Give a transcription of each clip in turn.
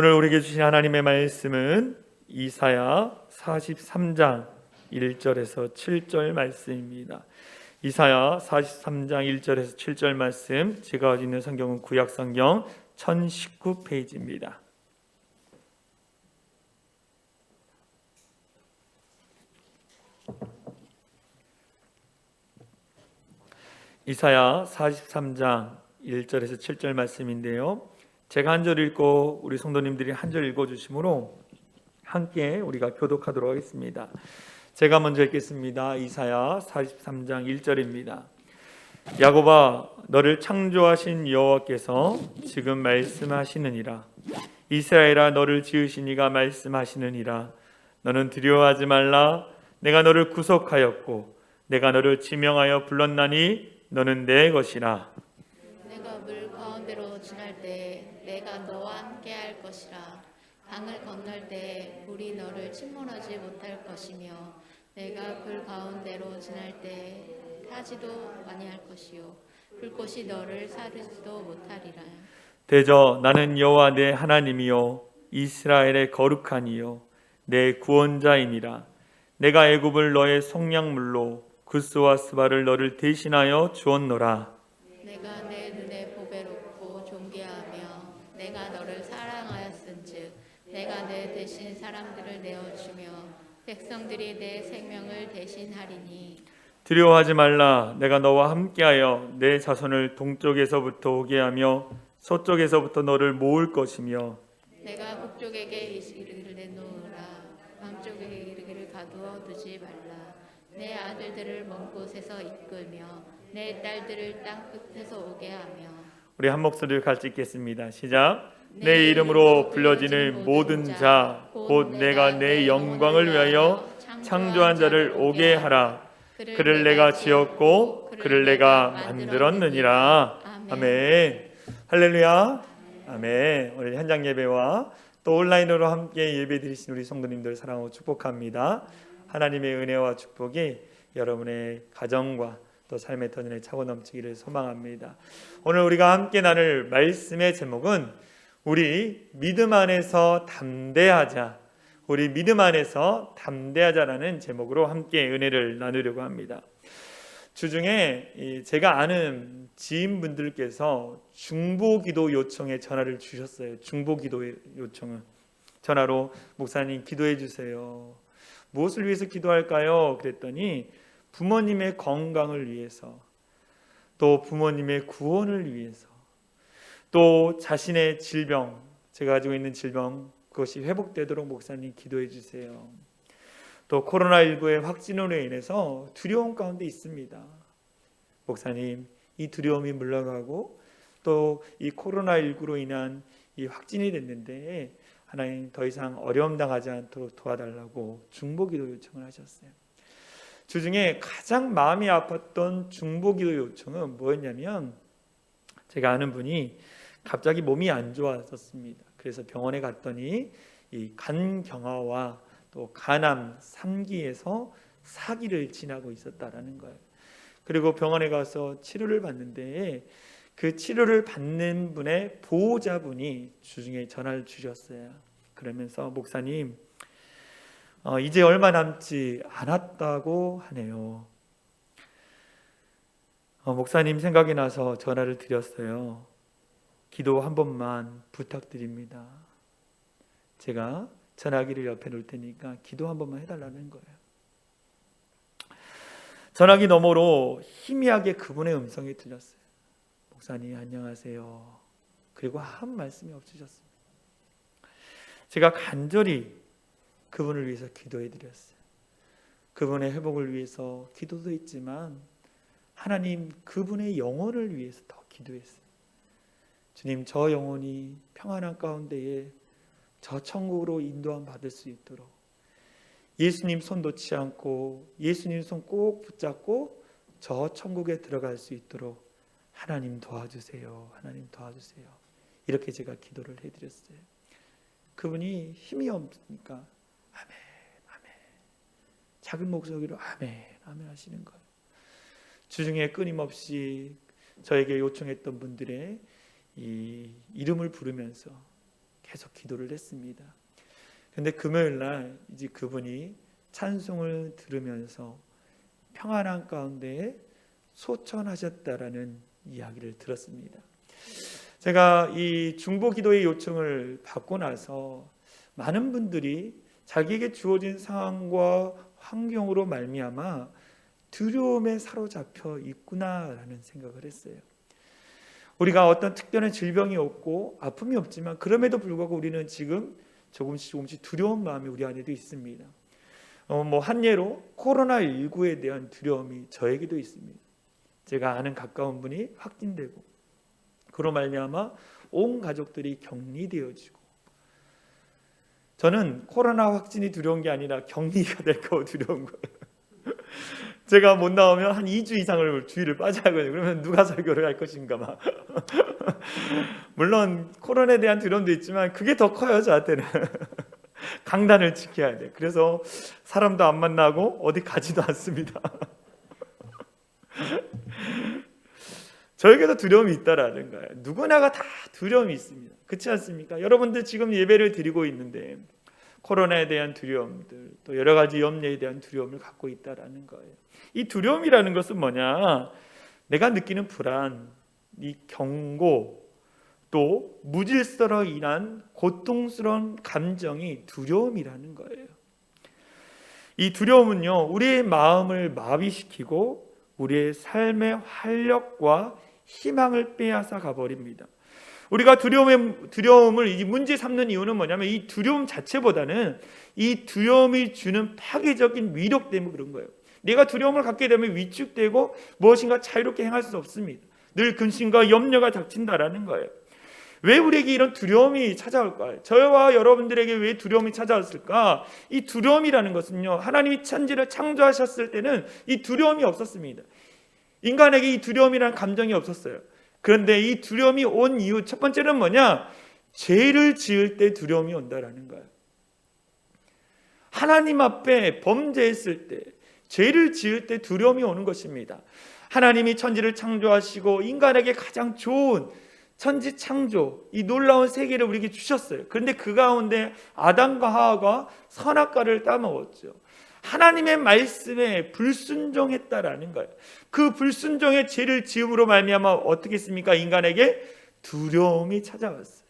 오늘 우리에게 주신 하나님의 말씀은 이사야 43장 1절에서 7절 말씀입니다. 이사야 43장 1절에서 7절 말씀, 제가 가지고 있는 성경은 구약성경 1019페이지입니다. 이사야 43장 1절에서 7절 말씀인데요, 제가 한 절 읽고 우리 성도님들이 한 절 읽어주시므로 함께 우리가 교독하도록 하겠습니다. 제가 먼저 읽겠습니다. 이사야 43장 1절입니다. 야곱아, 너를 창조하신 여호와께서 지금 말씀하시느니라. 이스라엘아, 너를 지으신 이가 말씀하시느니라. 너는 두려워하지 말라. 내가 너를 구속하였고 내가 너를 지명하여 불렀나니 너는 내 것이라. 내가 물 가운데로 지날 때 내가 너와 함께 할 것이라. 강을 건널 때 물이 너를 침몰하지 못할 것이며 내가 불 가운데로 지날 때 타지도 아니할 것이요 불꽃이 너를 사르지도 못하리라. 대저 나는 여호와 내 하나님이요 이스라엘의 거룩한 이요 내 구원자이니라. 내가 애굽을 너의 속량물로 구스와 스바를 너를 대신하여 주었노라. 내가 내 눈에 보배롭고 존귀하며 내가 너를 사랑하였은즉 내가 내 대신 사람들을 내어주며 백성들이 내 생명을 대신하리니. 두려워하지 말라. 내가 너와 함께하여 내 자손을 동쪽에서부터 오게 하며 서쪽에서부터 너를 모을 것이며 내가 북쪽에게 이르기를 내놓으라. 남쪽에 이르기를 가두어 두지 말라. 내 아들들을 먼 곳에서 이끌며 내 딸들을 땅 끝에서 오게 하며. 우리 한 목소리를 같이 읽겠습니다. 시작. 내 이름으로 불려지는 모든 자 곧 내가 내 영광을 위하여 창조한 자를 오게 하라. 그를 내가 지었고 그를 내가 만들었느니라. 아멘. 할렐루야. 아멘. 오늘 현장 예배와 또 온라인으로 함께 예배 드리신 우리 성도님들 사랑하고 축복합니다. 하나님의 은혜와 축복이 여러분의 가정과 또 삶의 터전에 차고 넘치기를 소망합니다. 오늘 우리가 함께 나눌 말씀의 제목은 우리 믿음 안에서 담대하자, 우리 믿음 안에서 담대하자라는 제목으로 함께 은혜를 나누려고 합니다. 주중에 제가 아는 지인분들께서 중보기도 요청에 전화를 주셨어요. 중보기도 요청을 전화로 목사님 기도해 주세요. 무엇을 위해서 기도할까요? 그랬더니 부모님의 건강을 위해서, 또 부모님의 구원을 위해서, 또 자신의 질병, 제가 가지고 있는 질병 그것이 회복되도록 목사님 기도해 주세요. 또 코로나19의 확진으로 인해서 두려움 가운데 있습니다. 목사님, 이 두려움이 물러가고 또 이 코로나19로 인한 이 확진이 됐는데 하나님 더 이상 어려움 당하지 않도록 도와달라고 중보기도 요청을 하셨어요. 주중에 가장 마음이 아팠던 중보기도 요청은 뭐였냐면, 제가 아는 분이 갑자기 몸이 안 좋았었습니다. 그래서 병원에 갔더니 이 간경화와 또 간암 3기에서 4기를 지나고 있었다라는 거예요. 그리고 병원에 가서 치료를 받는데 그 치료를 받는 분의 보호자분이 주중에 전화를 주셨어요. 그러면서 목사님, 이제 얼마 남지 않았다고 하네요. 목사님 생각이 나서 전화를 드렸어요. 기도 한 번만 부탁드립니다. 제가 전화기를 옆에 놓을 테니까 기도 한 번만 해달라는 거예요. 전화기 너머로 희미하게 그분의 음성이 들렸어요. 목사님 안녕하세요. 그리고 아무 말씀이 없으셨습니다. 제가 간절히 그분을 위해서 기도해 드렸어요. 그분의 회복을 위해서 기도도 했지만 하나님 그분의 영혼을 위해서 더 기도했어요. 주님, 저 영혼이 평안한 가운데에 저 천국으로 인도함 받을 수 있도록 예수님 손 놓지 않고 예수님 손 꼭 붙잡고 저 천국에 들어갈 수 있도록 하나님 도와주세요. 하나님 도와주세요. 이렇게 제가 기도를 해드렸어요. 그분이 힘이 없으니까 아멘, 아멘, 작은 목소리로 아멘, 아멘 하시는 거예요. 주중에 끊임없이 저에게 요청했던 분들의 이 이름을 부르면서 계속 기도를 했습니다. 그런데 금요일 날 이제 그분이 찬송을 들으면서 평안한 가운데 소천하셨다라는 이야기를 들었습니다. 제가 이 중보 기도의 요청을 받고 나서 많은 분들이 자기에게 주어진 상황과 환경으로 말미암아 두려움에 사로잡혀 있구나라는 생각을 했어요. 우리가 어떤 특별한 질병이 없고 아픔이 없지만 그럼에도 불구하고 우리는 지금 조금씩 두려운 마음이 우리 안에도 있습니다. 한 예로 코로나19에 대한 두려움이 저에게도 있습니다. 제가 아는 가까운 분이 확진되고 그로 말미암아 온 가족들이 격리되어지고, 저는 코로나 확진이 두려운 게 아니라 격리가 될까 두려운 거예요. 제가 못 나오면 한 2주 이상을 주의를 빠져야 하거든요. 그러면 누가 설교를 할 것인가 막. 물론 코로나에 대한 두려움도 있지만 그게 더 커요, 저한테는. 강단을 지켜야 돼. 그래서 사람도 안 만나고 어디 가지도 않습니다. 저에게도 두려움이 있다라는 거예요. 누구나가 다 두려움이 있습니다. 그렇지 않습니까? 여러분들 지금 예배를 드리고 있는데 코로나에 대한 두려움들, 또 여러 가지 염려에 대한 두려움을 갖고 있다라는 거예요. 이 두려움이라는 것은 뭐냐? 내가 느끼는 불안, 이 경고, 또 무질서로 인한 고통스러운 감정이 두려움이라는 거예요. 이 두려움은요, 우리의 마음을 마비시키고 우리의 삶의 활력과 희망을 빼앗아 가버립니다. 우리가 두려움을 이 문제 삼는 이유는 뭐냐면 이 두려움 자체보다는 이 두려움이 주는 파괴적인 위력 때문에 그런 거예요. 내가 두려움을 갖게 되면 위축되고 무엇인가 자유롭게 행할 수 없습니다. 늘 근심과 염려가 닥친다라는 거예요. 왜 우리에게 이런 두려움이 찾아올까요? 저와 여러분들에게 왜 두려움이 찾아왔을까? 이 두려움이라는 것은요, 하나님이 천지를 창조하셨을 때는 이 두려움이 없었습니다. 인간에게 이 두려움이라는 감정이 없었어요. 그런데 이 두려움이 온 이유, 첫 번째는 뭐냐? 죄를 지을 때 두려움이 온다라는 거예요. 하나님 앞에 범죄했을 때, 죄를 지을 때 두려움이 오는 것입니다. 하나님이 천지를 창조하시고 인간에게 가장 좋은 천지 창조, 이 놀라운 세계를 우리에게 주셨어요. 그런데 그 가운데 아담과 하와가 선악과를 따먹었죠. 하나님의 말씀에 불순종했다라는 거예요. 그 불순종의 죄를 지음으로 말미암아 어떻게 했습니까? 인간에게 두려움이 찾아왔어요.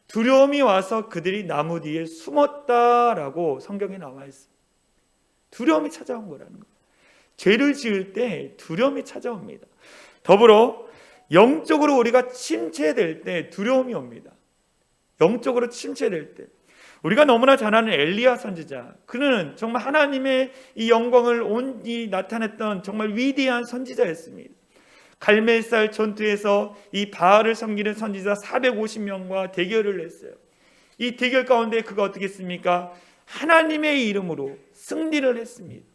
두려움이 와서 그들이 나무 뒤에 숨었다라고 성경에 나와 있어요. 두려움이 찾아온 거라는 거예요. 죄를 지을 때 두려움이 찾아옵니다. 더불어 영적으로 우리가 침체될 때 두려움이 옵니다. 영적으로 침체될 때. 우리가 너무나 잘 아는 엘리야 선지자, 그는 정말 하나님의 이 영광을 온전히 나타냈던 정말 위대한 선지자였습니다. 갈멜살 전투에서 이 바알을 섬기는 선지자 450명과 대결을 했어요. 이 대결 가운데 그가 어떻게 했습니까? 하나님의 이름으로 승리를 했습니다.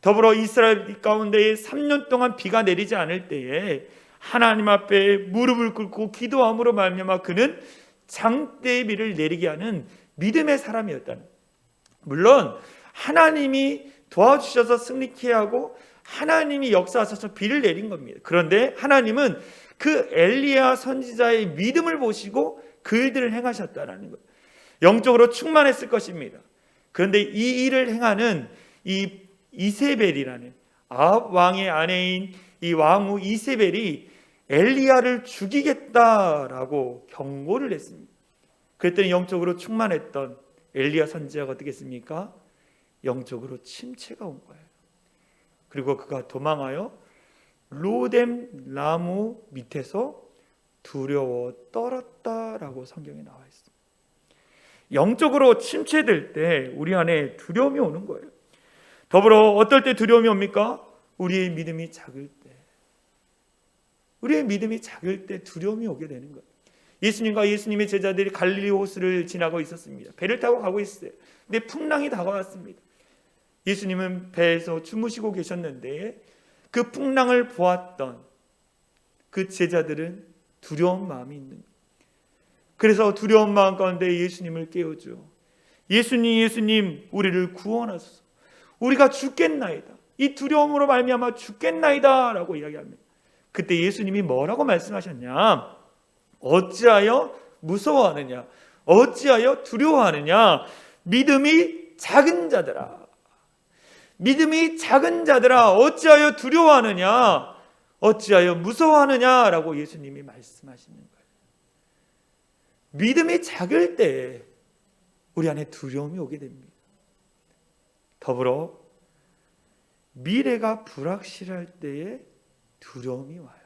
더불어 이스라엘 가운데 3년 동안 비가 내리지 않을 때에 하나님 앞에 무릎을 꿇고 기도함으로 말미암아 그는 장대의 비를 내리게 하는 믿음의 사람이었다는. 물론 하나님이 도와주셔서 승리케 하고 하나님이 역사하셔서 비를 내린 겁니다. 그런데 하나님은 그 엘리야 선지자의 믿음을 보시고 그 일들을 행하셨다는 거예요. 영적으로 충만했을 것입니다. 그런데 이 일을 행하는 이 이세벨이라는 아합 왕의 아내인 이 왕후 이세벨이 엘리야를 죽이겠다라고 경고를 했습니다. 그랬더니 영적으로 충만했던 엘리야 선지자가 어떻게 했습니까? 영적으로 침체가 온 거예요. 그리고 그가 도망하여 로뎀 나무 밑에서 두려워 떨었다라고 성경에 나와 있습니다. 영적으로 침체될 때 우리 안에 두려움이 오는 거예요. 더불어 어떨 때 두려움이 옵니까? 우리의 믿음이 작을 때. 우리의 믿음이 작을 때 두려움이 오게 되는 거예요. 예수님과 예수님의 제자들이 갈릴리 호수를 지나고 있었습니다. 배를 타고 가고 있어요. 근데 풍랑이 다가왔습니다. 예수님은 배에서 주무시고 계셨는데 그 풍랑을 보았던 그 제자들은 두려운 마음이 있는 거예요. 그래서 두려운 마음 가운데 예수님을 깨우죠. 예수님 우리를 구원하소서. 우리가 죽겠나이다. 이 두려움으로 말미암아 죽겠나이다 라고 이야기합니다. 그때 예수님이 뭐라고 말씀하셨냐? 어찌하여 무서워하느냐? 어찌하여 두려워하느냐? 믿음이 작은 자들아, 믿음이 작은 자들아, 어찌하여 두려워하느냐? 어찌하여 무서워하느냐라고 예수님이 말씀하시는 거예요. 믿음이 작을 때 우리 안에 두려움이 오게 됩니다. 더불어 미래가 불확실할 때에 두려움이 와요.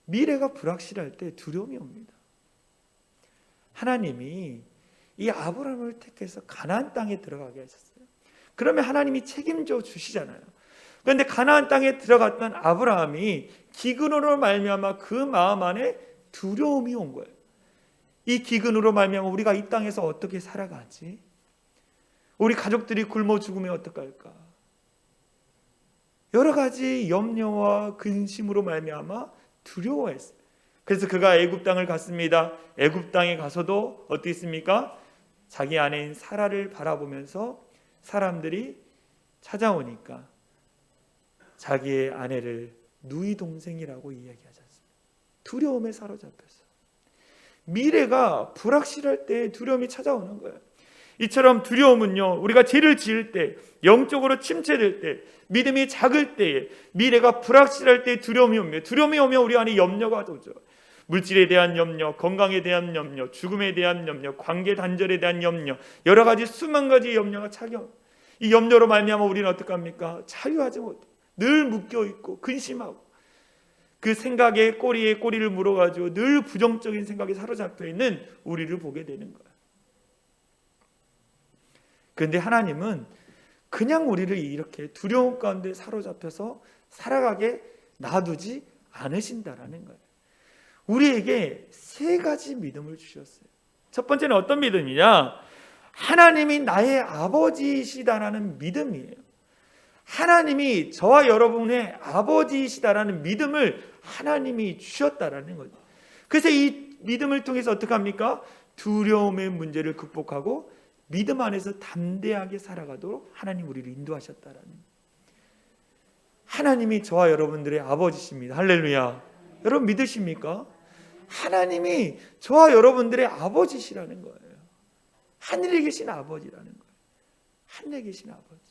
미래가 불확실할 때 두려움이 옵니다. 하나님이 이 아브라함을 택해서 가나안 땅에 들어가게 하셨어요. 그러면 하나님이 책임져 주시잖아요. 그런데 가나안 땅에 들어갔던 아브라함이 기근으로 말미암아 그 마음 안에 두려움이 온 거예요. 이 기근으로 말미암아 우리가 이 땅에서 어떻게 살아가지? 우리 가족들이 굶어 죽으면 어떡할까? 여러 가지 염려와 근심으로 말미암아 두려워했어요. 그래서 그가 애굽 땅을 갔습니다. 애굽 땅에 가서도 어떻게 있습니까? 자기 아내인 사라를 바라보면서 사람들이 찾아오니까 자기의 아내를 누이 동생이라고 이야기하셨습니다. 두려움에 사로잡혀서 미래가 불확실할 때 두려움이 찾아오는 거예요. 이처럼 두려움은요, 우리가 죄를 지을 때, 영적으로 침체될 때, 믿음이 작을 때에, 미래가 불확실할 때 두려움이 옵니다. 두려움이 오면 우리 안에 염려가 오죠. 물질에 대한 염려, 건강에 대한 염려, 죽음에 대한 염려, 관계 단절에 대한 염려, 여러 가지 수만 가지 염려가 차겨. 이 염려로 말미암아 우리는 어떡합니까? 자유하지 못해. 늘 묶여 있고 근심하고 그 생각에 꼬리에 꼬리를 물어가지고 늘 부정적인 생각에 사로잡혀 있는 우리를 보게 되는 거예요. 그런데 하나님은 그냥 우리를 이렇게 두려움 가운데 사로잡혀서 살아가게 놔두지 않으신다라는 거예요. 우리에게 세 가지 믿음을 주셨어요. 첫 번째는 어떤 믿음이냐? 하나님이 나의 아버지이시다라는 믿음이에요. 하나님이 저와 여러분의 아버지이시다라는 믿음을 하나님이 주셨다라는 거죠. 그래서 이 믿음을 통해서 어떻게 합니까? 두려움의 문제를 극복하고 믿음 안에서 담대하게 살아가도록 하나님 우리를 인도하셨다라는 거예요. 하나님이 저와 여러분들의 아버지십니다. 할렐루야. 여러분 믿으십니까? 하나님이 저와 여러분들의 아버지시라는 거예요. 하늘에 계신 아버지라는 거예요. 하늘에 계신 아버지.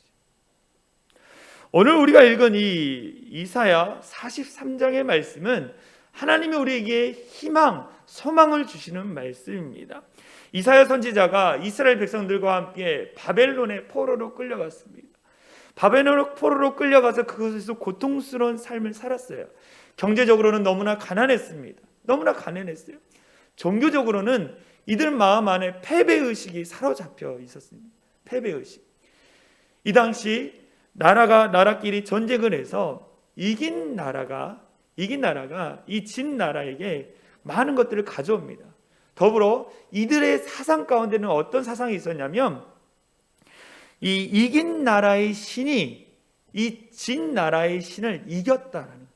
오늘 우리가 읽은 이 이사야 43장의 말씀은 하나님이 우리에게 희망, 소망을 주시는 말씀입니다. 이사야 선지자가 이스라엘 백성들과 함께 바벨론의 포로로 끌려갔습니다. 바벨론 포로로 끌려가서 그곳에서 고통스러운 삶을 살았어요. 경제적으로는 너무나 가난했습니다. 너무나 가난했어요. 종교적으로는 이들 마음 안에 패배의식이 사로잡혀 있었습니다. 패배의식. 이 당시 나라끼리 전쟁을 해서 이긴 나라가 이 진 나라에게 많은 것들을 가져옵니다. 더불어 이들의 사상 가운데는 어떤 사상이 있었냐면 이 이긴 나라의 신이 이 진 나라의 신을 이겼다라는,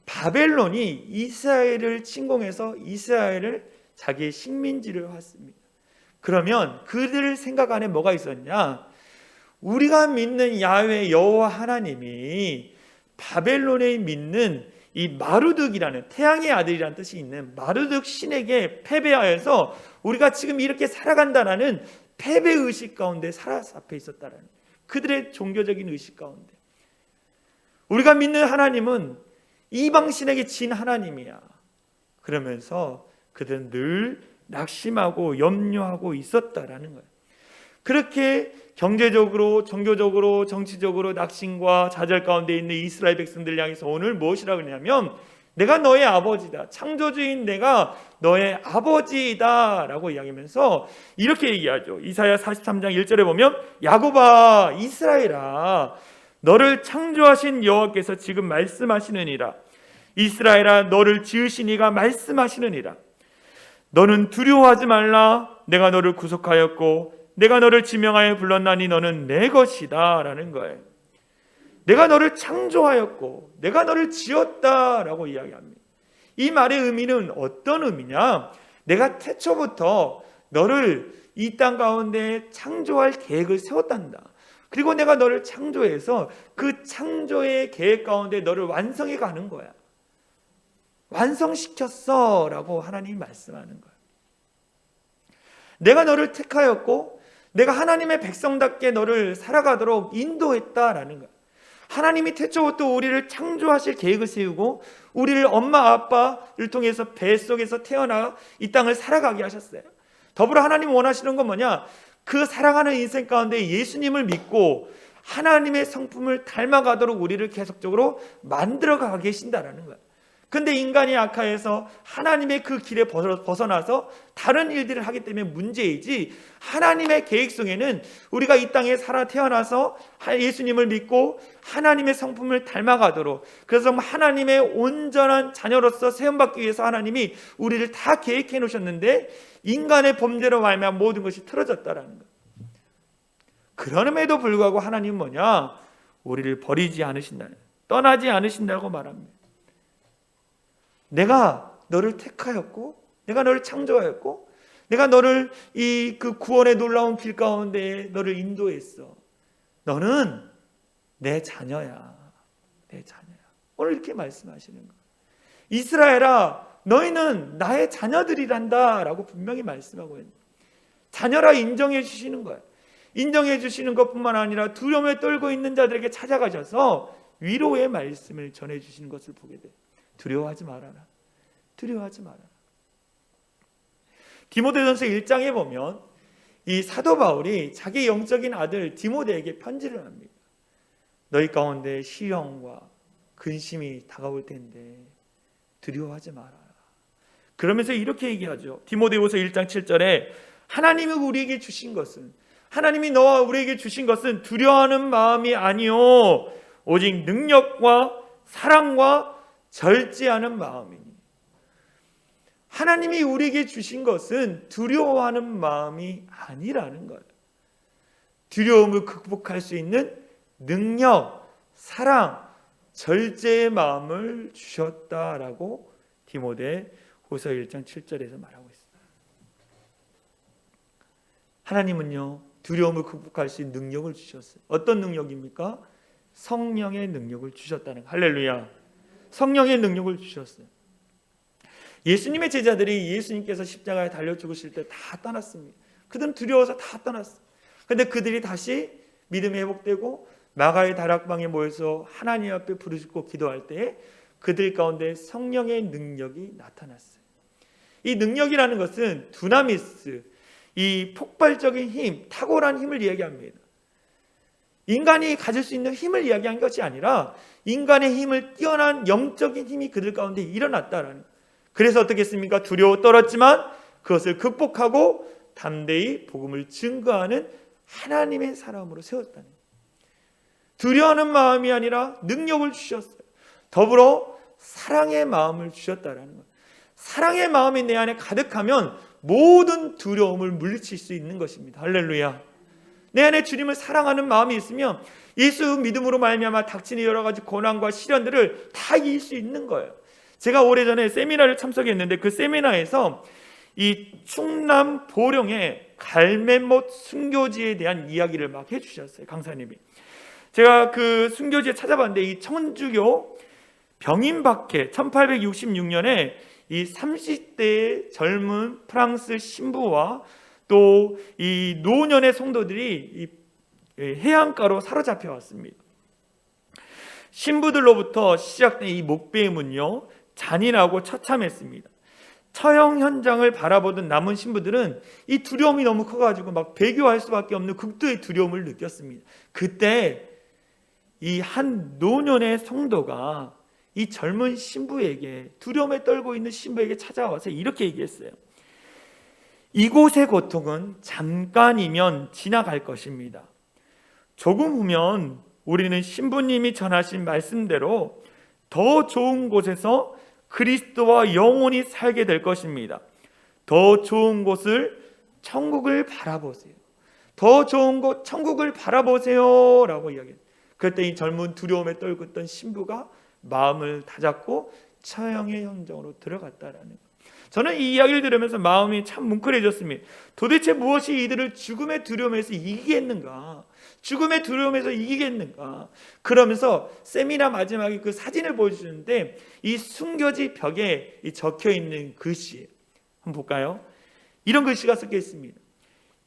바벨론이 이스라엘을 침공해서 이스라엘을 자기의 식민지를 했습니다. 그러면 그들 생각 안에 뭐가 있었냐? 우리가 믿는 야훼 여호와 하나님이 바벨론에 믿는 이 마루득이라는, 태양의 아들이라는 뜻이 있는 마루득 신에게 패배하여서 우리가 지금 이렇게 살아간다라는 패배의식 가운데 사로잡혀 있었다라는, 그들의 종교적인 의식 가운데 우리가 믿는 하나님은 이방신에게 진 하나님이야. 그러면서 그들은 늘 낙심하고 염려하고 있었다라는 거예요. 그렇게 경제적으로, 종교적으로, 정치적으로 낙심과 좌절 가운데 있는 이스라엘 백성들 향해서 오늘 무엇이라고 하냐면 내가 너의 아버지다. 창조주인 내가 너의 아버지다 라고 이야기하면서 이렇게 얘기하죠. 이사야 43장 1절에 보면 야곱아 이스라엘아 너를 창조하신 여호와께서 지금 말씀하시느니라. 이스라엘아 너를 지으신 이가 말씀하시느니라. 너는 두려워하지 말라. 내가 너를 구속하였고 내가 너를 지명하여 불렀나니 너는 내 것이다 라는 거예요. 내가 너를 창조하였고 내가 너를 지었다라고 이야기합니다. 이 말의 의미는 어떤 의미냐? 내가 태초부터 너를 이 땅 가운데 창조할 계획을 세웠단다. 그리고 내가 너를 창조해서 그 창조의 계획 가운데 너를 완성해 가는 거야. 완성시켰어 라고 하나님이 말씀하는 거예요. 내가 너를 택하였고 내가 하나님의 백성답게 너를 살아가도록 인도했다라는 거예요. 하나님이 태초부터 우리를 창조하실 계획을 세우고 우리를 엄마 아빠를 통해서 뱃속에서 태어나 이 땅을 살아가게 하셨어요. 더불어 하나님 원하시는 건 뭐냐? 그 사랑하는 인생 가운데 예수님을 믿고 하나님의 성품을 닮아가도록 우리를 계속적으로 만들어가 계신다라는 거예요. 근데 인간이 악화해서 하나님의 그 길에 벗어나서 다른 일들을 하기 때문에 문제이지, 하나님의 계획 속에는 우리가 이 땅에 살아 태어나서 예수님을 믿고 하나님의 성품을 닮아가도록, 그래서 하나님의 온전한 자녀로서 세움받기 위해서 하나님이 우리를 다 계획해 놓으셨는데 인간의 범죄로 말미암아 모든 것이 틀어졌다라는 거예요. 그럼에도 불구하고 하나님은 뭐냐? 우리를 버리지 않으신다, 떠나지 않으신다고 말합니다. 내가 너를 택하였고 내가 너를 창조하였고 내가 너를 이 그 구원의 놀라운 길 가운데 너를 인도했어. 너는 내 자녀야. 내 자녀야. 오늘 이렇게 말씀하시는 거예요. 이스라엘아, 너희는 나의 자녀들이란다 라고 분명히 말씀하고 있는 거예요. 자녀라 인정해 주시는 거예요. 인정해 주시는 것뿐만 아니라 두려움에 떨고 있는 자들에게 찾아가셔서 위로의 말씀을 전해 주시는 것을 보게 돼요. 두려워하지 말아라. 두려워하지 말아라. 디모데전서 1장에 보면 이 사도 바울이 자기 영적인 아들 디모데에게 편지를 합니다. 너희 가운데 시험과 근심이 다가올 텐데 두려워하지 말아라. 그러면서 이렇게 얘기하죠. 디모데후서 1장 7절에 하나님이 우리에게 주신 것은, 하나님이 너와 우리에게 주신 것은 두려워하는 마음이 아니요 오직 능력과 사랑과 절제하는 마음이니. 하나님이 우리에게 주신 것은 두려워하는 마음이 아니라는 거예요. 두려움을 극복할 수 있는 능력, 사랑, 절제의 마음을 주셨다라고 디모데후서 1장 7절에서 말하고 있습니다. 하나님은요, 두려움을 극복할 수 있는 능력을 주셨어요. 어떤 능력입니까? 성령의 능력을 주셨다는 거예요. 할렐루야. 성령의 능력을 주셨어요. 예수님의 제자들이 예수님께서 십자가에 달려 죽으실 때 다 떠났습니다. 그들은 두려워서 다 떠났어요. 그런데 그들이 다시 믿음이 회복되고 마가의 다락방에 모여서 하나님 앞에 부르짖고 기도할 때 그들 가운데 성령의 능력이 나타났어요. 이 능력이라는 것은 두나미스, 이 폭발적인 힘, 탁월한 힘을 이야기합니다. 인간이 가질 수 있는 힘을 이야기한 것이 아니라 인간의 힘을 뛰어난 영적인 힘이 그들 가운데 일어났다라는 거예요. 그래서 어떻게 했습니까? 두려워 떨었지만 그것을 극복하고 담대히 복음을 증거하는 하나님의 사람으로 세웠다는 거예요. 두려워하는 마음이 아니라 능력을 주셨어요. 더불어 사랑의 마음을 주셨다라는 거예요. 사랑의 마음이 내 안에 가득하면 모든 두려움을 물리칠 수 있는 것입니다. 할렐루야. 내 안에 주님을 사랑하는 마음이 있으면 예수 믿음으로 말미암아 닥치는 여러 가지 고난과 시련들을 다 이길 수 있는 거예요. 제가 오래전에 세미나를 참석했는데 그 세미나에서 이 충남 보령의 갈매못 순교지에 대한 이야기를 막 해주셨어요. 강사님이. 제가 그 순교지에 찾아봤는데 이 천주교 병인박해 1866년에 이 30대의 젊은 프랑스 신부와 또 이 노년의 성도들이 이 해안가로 사로잡혀 왔습니다. 신부들로부터 시작된 이 목배임은요, 잔인하고 처참했습니다. 처형 현장을 바라보던 남은 신부들은 이 두려움이 너무 커가지고 막 배교할 수밖에 없는 극도의 두려움을 느꼈습니다. 그때 이 한 노년의 성도가 이 젊은 신부에게, 두려움에 떨고 있는 신부에게 찾아와서 이렇게 얘기했어요. 이곳의 고통은 잠깐이면 지나갈 것입니다. 조금 후면 우리는 신부님이 전하신 말씀대로 더 좋은 곳에서 그리스도와 영원히 살게 될 것입니다. 더 좋은 곳을, 천국을 바라보세요. 더 좋은 곳, 천국을 바라보세요 라고 이야기해요. 그때 이 젊은 두려움에 떨고 있던 신부가 마음을 다잡고 처형의 현장으로 들어갔다라는 거예요. 저는 이 이야기를 들으면서 마음이 참 뭉클해졌습니다. 도대체 무엇이 이들을 죽음의 두려움에서 이기게 했는가? 죽음의 두려움에서 이기겠는가? 그러면서 세미나 마지막에 그 사진을 보여주는데 이 순교지 벽에 적혀 있는 글씨 한번 볼까요? 이런 글씨가 섞여 있습니다.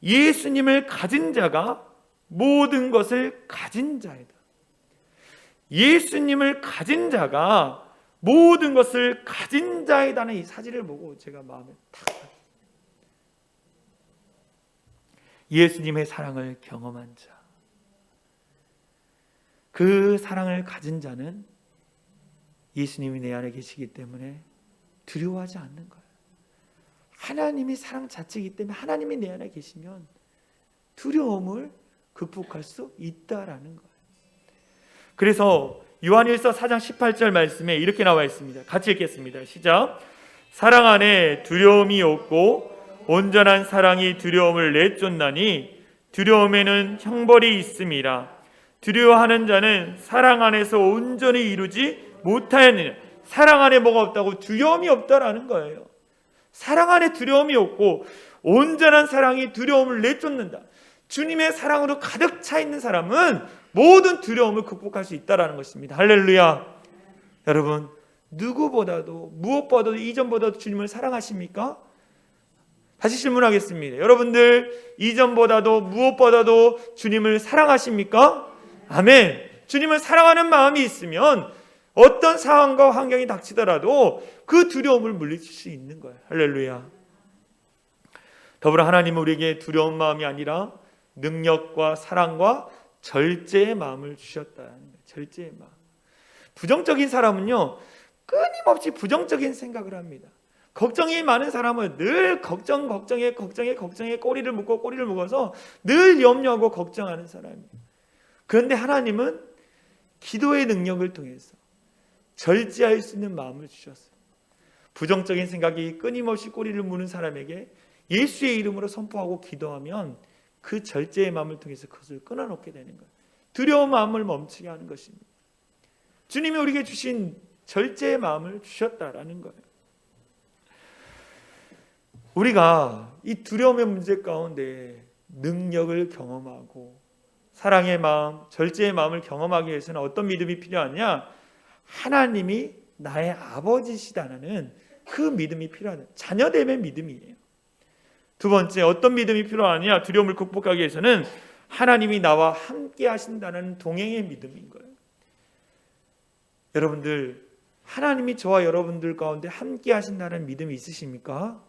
예수님을 가진 자가 모든 것을 가진 자이다. 예수님을 가진 자가 모든 것을 가진 자이다는 이 사진을 보고 제가 마음에 탁 받았어요. 예수님의 사랑을 경험한 자, 그 사랑을 가진 자는 예수님이 내 안에 계시기 때문에 두려워하지 않는 거예요. 하나님이 사랑 자체이기 때문에 하나님이 내 안에 계시면 두려움을 극복할 수 있다라는 거예요. 그래서 요한일서 4장 18절 말씀에 이렇게 나와 있습니다. 같이 읽겠습니다. 시작. 사랑 안에 두려움이 없고 온전한 사랑이 두려움을 내쫓나니 두려움에는 형벌이 있음이라. 두려워하는 자는 사랑 안에서 온전히 이루지 못하였느냐. 사랑 안에 뭐가 없다고? 두려움이 없다라는 거예요. 사랑 안에 두려움이 없고 온전한 사랑이 두려움을 내쫓는다. 주님의 사랑으로 가득 차 있는 사람은 모든 두려움을 극복할 수 있다라는 것입니다. 할렐루야. 여러분, 누구보다도 무엇보다도 이전보다도 주님을 사랑하십니까? 다시 질문하겠습니다. 여러분들 이전보다도 무엇보다도 주님을 사랑하십니까? 아멘. 주님을 사랑하는 마음이 있으면 어떤 상황과 환경이 닥치더라도 그 두려움을 물리칠 수 있는 거예요. 할렐루야. 더불어 하나님은 우리에게 두려운 마음이 아니라 능력과 사랑과 절제의 마음을 주셨다는 거예요. 절제의 마음. 부정적인 사람은요, 끊임없이 부정적인 생각을 합니다. 걱정이 많은 사람은 늘 걱정에 꼬리를 묶어서 늘 염려하고 걱정하는 사람이에요. 그런데 하나님은 기도의 능력을 통해서 절제할 수 있는 마음을 주셨어요. 부정적인 생각이 끊임없이 꼬리를 무는 사람에게 예수의 이름으로 선포하고 기도하면 그 절제의 마음을 통해서 그것을 끊어놓게 되는 거예요. 두려운 마음을 멈추게 하는 것입니다. 주님이 우리에게 주신 절제의 마음을 주셨다라는 거예요. 우리가 이 두려움의 문제 가운데 능력을 경험하고 사랑의 마음, 절제의 마음을 경험하기 위해서는 어떤 믿음이 필요하냐? 하나님이 나의 아버지시다는 그 믿음이 필요하다. 자녀됨의 믿음이에요. 두 번째, 어떤 믿음이 필요하냐? 두려움을 극복하기 위해서는 하나님이 나와 함께 하신다는 동행의 믿음인 거예요. 여러분들, 하나님이 저와 여러분들 가운데 함께 하신다는 믿음이 있으십니까?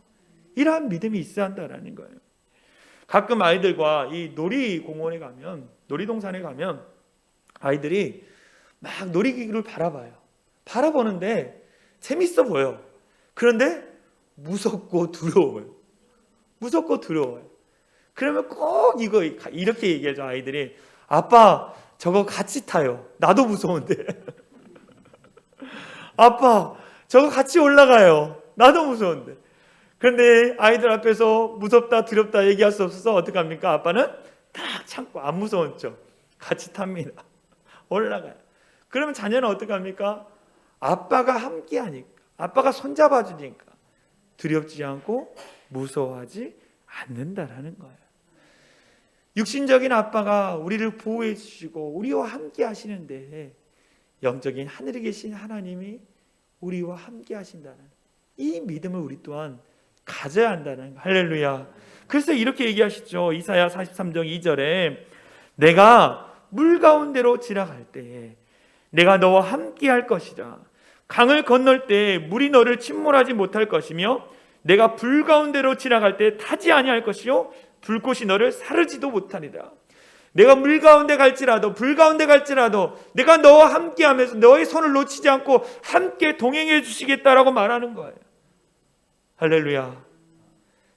이러한 믿음이 있어야 한다는 거예요. 가끔 아이들과 이 놀이공원에 가면, 놀이동산에 가면 아이들이 막 놀이기구를 바라봐요. 바라보는데 재밌어 보여. 그런데 무섭고 두려워요. 무섭고 두려워요. 그러면 꼭 이렇게 얘기하죠. 아이들이, 아빠 저거 같이 타요. 나도 무서운데. 아빠 저거 같이 올라가요. 나도 무서운데. 그런데 아이들 앞에서 무섭다 두렵다 얘기할 수 없어서 어떻게 합니까? 아빠는 딱 참고 안 무서운 척 같이 탑니다. 올라가요. 그러면 자녀는 어떻게 합니까? 아빠가 함께 하니까, 아빠가 손잡아 주니까 두렵지 않고 무서워하지 않는다라는 거예요. 육신적인 아빠가 우리를 보호해 주시고 우리와 함께 하시는데 영적인 하늘에 계신 하나님이 우리와 함께 하신다는 이 믿음을 우리 또한 가져야 한다는 거. 할렐루야. 그래서 이렇게 얘기하시죠. 이사야 43장 2절에 내가 물 가운데로 지나갈 때에 내가 너와 함께 할 것이라. 강을 건널 때 물이 너를 침몰하지 못할 것이며 내가 불 가운데로 지나갈 때 타지 아니할 것이요 불꽃이 너를 사르지도 못하리라. 내가 물 가운데 갈지라도 불 가운데 갈지라도 내가 너와 함께 하면서 너의 손을 놓치지 않고 함께 동행해 주시겠다라고 말하는 거예요. 할렐루야.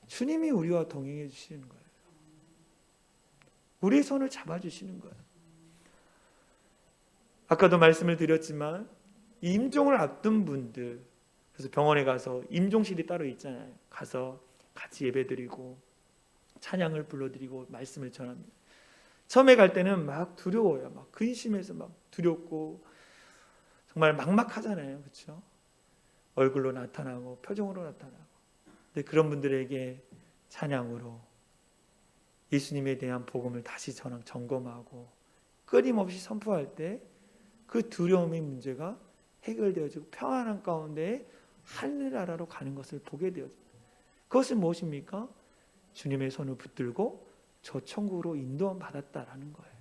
주님이 우리와 동행해 주시는 거예요. 우리의 손을 잡아주시는 거예요. 아까도 말씀을 드렸지만 임종을 앞둔 분들, 그래서 병원에 가서 임종실이 따로 있잖아요. 가서 같이 예배드리고 찬양을 불러드리고 말씀을 전합니다. 처음에 갈 때는 막 두려워요. 막 근심해서 막 두렵고 정말 막막하잖아요. 그렇죠? 얼굴로 나타나고 표정으로 나타나고. 근데 그런 분들에게 찬양으로 예수님에 대한 복음을 다시 저랑 점검하고 끊임없이 선포할 때 그 두려움의 문제가 해결되어지고 평안한 가운데 하늘나라로 가는 것을 보게 되어집니다. 그것은 무엇입니까? 주님의 손을 붙들고 저 천국으로 인도함 받았다라는 거예요.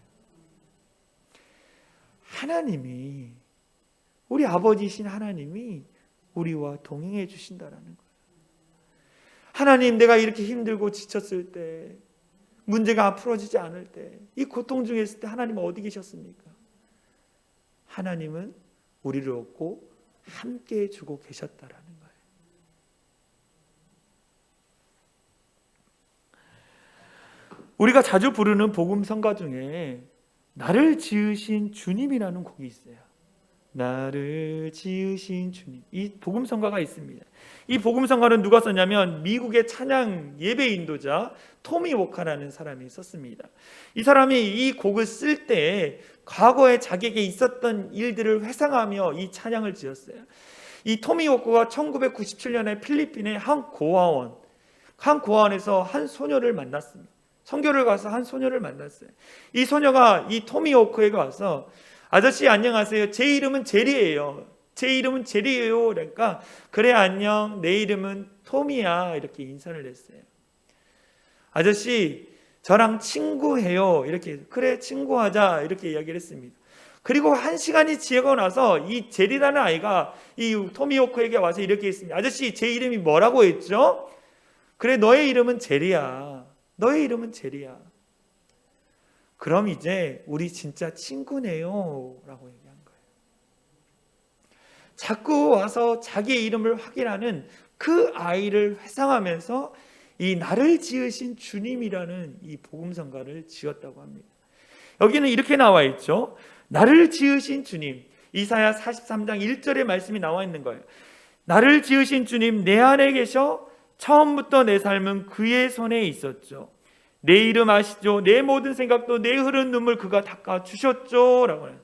하나님이, 우리 아버지이신 하나님이 우리와 동행해 주신다라는 거예요. 하나님, 내가 이렇게 힘들고 지쳤을 때, 문제가 풀어지지 않을 때, 이 고통 중에 있을 때 하나님은 어디 계셨습니까? 하나님은 우리를 얻고 함께 해주고 계셨다라는 거예요. 우리가 자주 부르는 복음성가 중에 나를 지으신 주님이라는 곡이 있어요. 나를 지으신 주님, 이 복음성가가 있습니다. 이 복음성가는 누가 썼냐면 미국의 찬양 예배 인도자 토미 워커라는 사람이 썼습니다. 이 사람이 이 곡을 쓸 때 과거에 자기에게 있었던 일들을 회상하며 이 찬양을 지었어요. 이 토미 워커가 1997년에 필리핀의 한 고아원에서 한 소녀를 만났습니다. 선교를 가서 한 소녀를 만났어요. 이 소녀가 이 토미 워커에게 와서, 아저씨 안녕하세요. 제 이름은 제리예요. 제 이름은 제리예요. 그러니까 그래 안녕. 내 이름은 토미야. 이렇게 인사를 했어요. 아저씨 저랑 친구해요. 이렇게 그래 친구하자. 이렇게 이야기를 했습니다. 그리고 1시간이 지나고 나서 이 제리라는 아이가 이 토미 워커에게 와서 이렇게 했습니다. 아저씨 제 이름이 뭐라고 했죠? 그래 너의 이름은 제리야. 너의 이름은 제리야. 그럼 이제 우리 진짜 친구네요 라고 얘기한 거예요. 자꾸 와서 자기의 이름을 확인하는 그 아이를 회상하면서 이 나를 지으신 주님이라는 이 복음성가를 지었다고 합니다. 여기는 이렇게 나와 있죠. 나를 지으신 주님, 이사야 43장 1절의 말씀이 나와 있는 거예요. 나를 지으신 주님 내 안에 계셔 처음부터 내 삶은 그의 손에 있었죠. 내 이름 아시죠? 내 모든 생각도 내 흐른 눈물 그가 닦아주셨죠 라고 해요.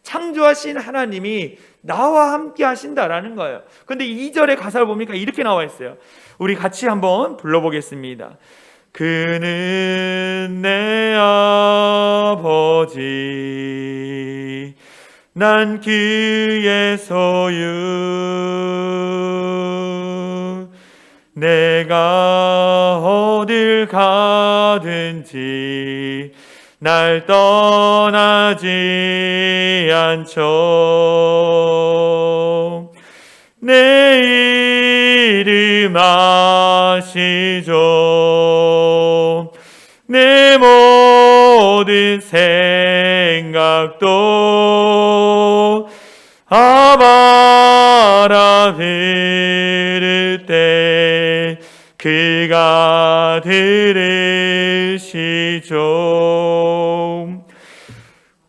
창조하신 하나님이 나와 함께 하신다라는 거예요. 그런데 2절의 가사를 보니까 이렇게 나와 있어요. 우리 같이 한번 불러보겠습니다. 그는 내 아버지 난 그의 소유 내가 어딜 가든지 날 떠나지 않죠. 내 이름 아시죠. 내 모든 생각도 아바라 부를 때 그가 들으시죠.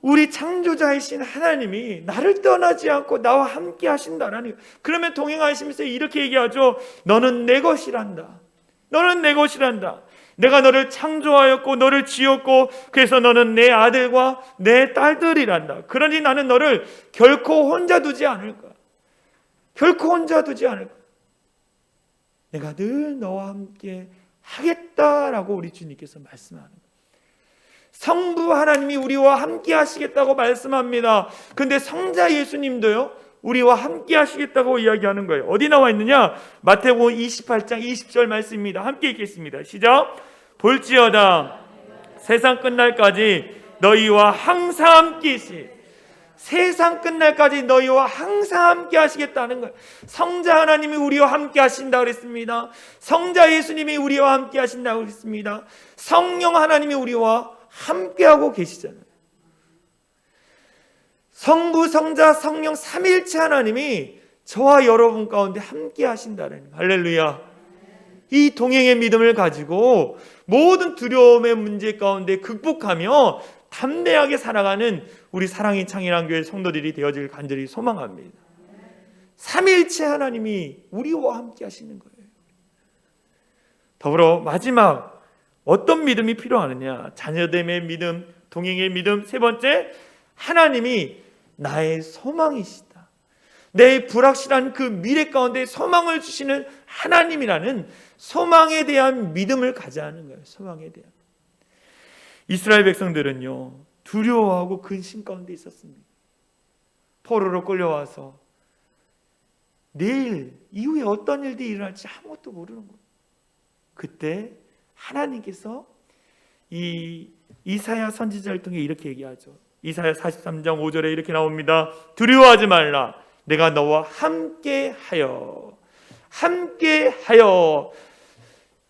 우리 창조자이신 하나님이 나를 떠나지 않고 나와 함께 하신다라는 거예요. 그러면 동행하시면서 이렇게 얘기하죠. 너는 내 것이란다. 너는 내 것이란다. 내가 너를 창조하였고 너를 지었고 그래서 너는 내 아들과 내 딸들이란다. 그러니 나는 너를 결코 혼자 두지 않을 거야. 결코 혼자 두지 않을 거야. 내가 늘 너와 함께 하겠다라고 우리 주님께서 말씀하는 거예요. 성부 하나님이 우리와 함께 하시겠다고 말씀합니다. 근데 성자 예수님도요 우리와 함께 하시겠다고 이야기하는 거예요. 어디 나와 있느냐? 마태복음 28장 20절 말씀입니다. 함께 읽겠습니다. 시작. 볼지어다 세상 끝날까지 너희와 항상 함께 하시. 세상 끝날까지 너희와 항상 함께 하시겠다는 거예요. 성자 하나님이 우리와 함께 하신다고 그랬습니다. 성자 예수님이 우리와 함께 하신다고 그랬습니다. 성령 하나님이 우리와 함께하고 계시잖아요. 성부, 성자, 성령 삼일체 하나님이 저와 여러분 가운데 함께 하신다는 거예요. 할렐루야. 이 동행의 믿음을 가지고 모든 두려움의 문제 가운데 극복하며 담대하게 살아가는 우리 사랑의 창일한교회 성도들이 되어질 간절히 소망합니다. 삼일체 하나님이 우리와 함께 하시는 거예요. 더불어 마지막 어떤 믿음이 필요하느냐? 자녀됨의 믿음, 동행의 믿음. 세 번째, 하나님이 나의 소망이시다. 내 불확실한 그 미래 가운데 소망을 주시는 하나님이라는 소망에 대한 믿음을 가져야 하는 거예요. 소망에 대한. 이스라엘 백성들은요, 두려워하고 근심 가운데 있었습니다. 포로로 끌려와서 내일 이후에 어떤 일들이 일어날지 아무것도 모르는 거예요. 그때 하나님께서 이 이사야 선지자를 통해 이렇게 얘기하죠. 이사야 43장 5절에 이렇게 나옵니다. 두려워하지 말라. 내가 너와 함께하여.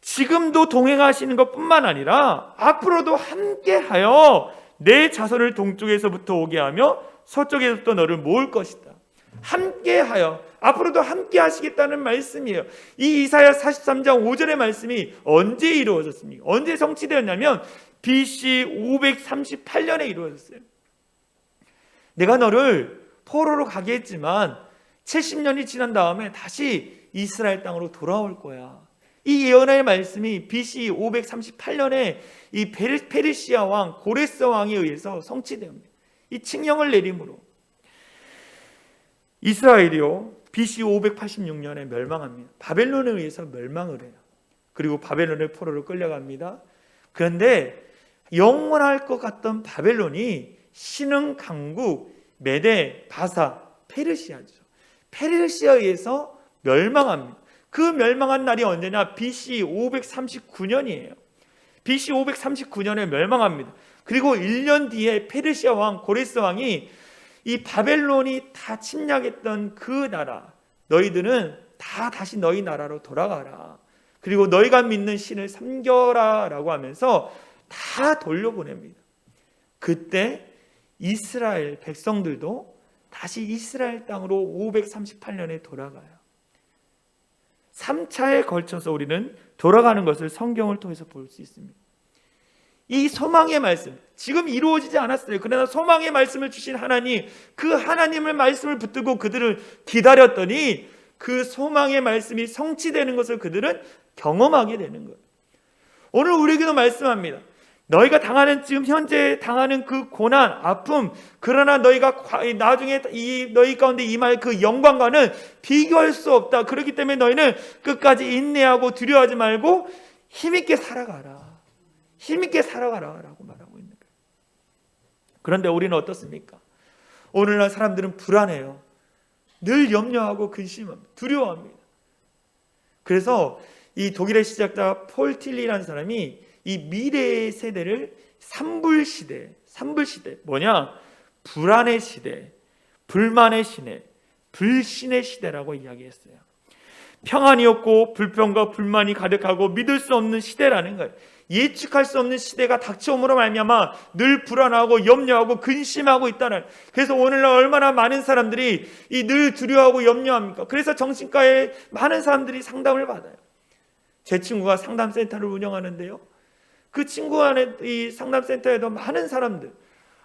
지금도 동행하시는 것뿐만 아니라 앞으로도 함께하여 내 자손을 동쪽에서부터 오게 하며 서쪽에서부터 너를 모을 것이다. 함께하여, 앞으로도 함께 하시겠다는 말씀이에요. 이 이사야 43장 5절의 말씀이 언제 이루어졌습니까? 언제 성취되었냐면 BC 538년에 이루어졌어요. 내가 너를 포로로 가게 했지만 70년이 지난 다음에 다시 이스라엘 땅으로 돌아올 거야. 이 예언의 말씀이 BC 538년에 이 페르시아 왕 고레스 왕에 의해서 성취됩니다. 이 칙령을 내림으로 이스라엘이요 BC 586년에 멸망합니다. 바벨론에 의해서 멸망을 해요. 그리고 바벨론의 포로로 끌려갑니다. 그런데 영원할 것 같던 바벨론이 신흥 강국 메데 바사 페르시아죠. 페르시아에 의해서 멸망합니다. 그 멸망한 날이 언제냐? BC 539년이에요. BC 539년에 멸망합니다. 그리고 1년 뒤에 페르시아 왕 고레스 왕이 이 바벨론이 다 침략했던 그 나라, 너희들은 다 다시 너희 나라로 돌아가라. 그리고 너희가 믿는 신을 섬겨라 라고 하면서 다 돌려보냅니다. 그때 이스라엘 백성들도 다시 이스라엘 땅으로 538년에 돌아가요. 3차에 걸쳐서 우리는 돌아가는 것을 성경을 통해서 볼 수 있습니다. 이 소망의 말씀, 지금 이루어지지 않았어요. 그러나 소망의 말씀을 주신 하나님, 그 하나님의 말씀을 붙들고 그들을 기다렸더니 그 소망의 말씀이 성취되는 것을 그들은 경험하게 되는 거예요. 오늘 우리에게도 말씀합니다. 너희가 당하는, 지금 현재 당하는 그 고난, 아픔, 그러나 너희가 나중에 너희 가운데 임할 그 영광과는 비교할 수 없다. 그렇기 때문에 너희는 끝까지 인내하고 두려워하지 말고 힘있게 살아가라. 힘있게 살아가라 라고 말하고 있는 거예요. 그런데 우리는 어떻습니까? 오늘날 사람들은 불안해요. 늘 염려하고 근심합니다. 두려워합니다. 그래서 이 독일의 시작자 폴 틸리라는 사람이 이 미래의 세대를 삼불시대, 뭐냐? 불안의 시대, 불만의 시대, 불신의 시대라고 이야기했어요. 평안이 없고 불평과 불만이 가득하고 믿을 수 없는 시대라는 거예요. 예측할 수 없는 시대가 닥쳐옴으로 말미암아 늘 불안하고 염려하고 근심하고 있다는. 그래서 오늘날 얼마나 많은 사람들이 늘 두려워하고 염려합니까? 그래서 정신과에 많은 사람들이 상담을 받아요. 제 친구가 상담센터를 운영하는데요, 그 친구 안에 이 상담센터에도 많은 사람들,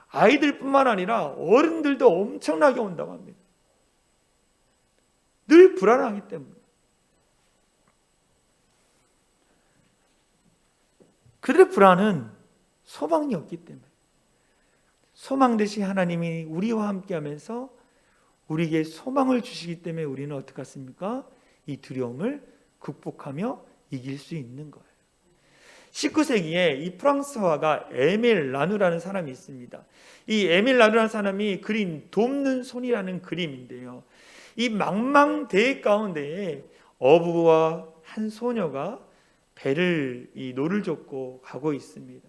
아이들뿐만 아니라 어른들도 엄청나게 온다고 합니다. 늘 불안하기 때문에. 그들의 불안은 소망이 없기 때문에. 소망 대신 하나님이 우리와 함께 하면서 우리에게 소망을 주시기 때문에 우리는 어떻게 했습니까? 이 두려움을 극복하며 이길 수 있는 거예요. 19세기에 이 프랑스화가 에밀 라누라는 사람이 있습니다. 이 에밀 라누라는 사람이 그린 돕는 손이라는 그림인데요, 이 망망대해 가운데에 어부와 한 소녀가 배를 노를 젓고 가고 있습니다.